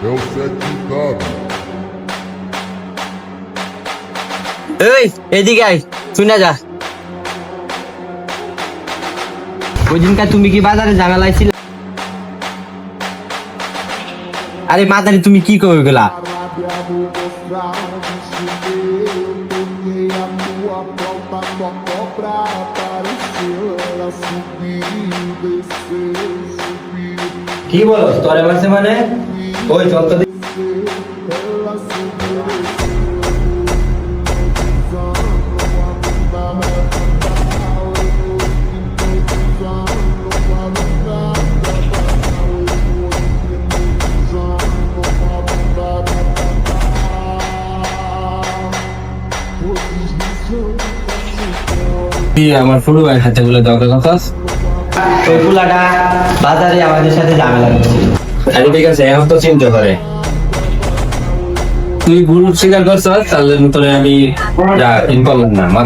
É o certificado. এই এদিকে আয়, শুনে যা। ওই দিনকার তুমি কি বাজারে ঝামেলা ছিল? আরে মাদারি তুমি কি করো গেলা? Arábia vou mostrar onde choveu. Toquei a tua volta tocó pra aparecer. Ela subiu, desceu, subiu, কি বলো তোরে মারছে মানে? ওই চল তো দেখি। ela subiu, কি আমার ফুলু ভাইয়ের হাতে বলে দরকার কথা? ওই ফুলাটা বাজারে আমাদের সাথে ঝামেলা করছিল। আরে ঠিক আছে, এখন তো চিন্তা করে তুই ভুল স্বীকার করছ, তাহলে তোরে আমি যা ইন করলাম না।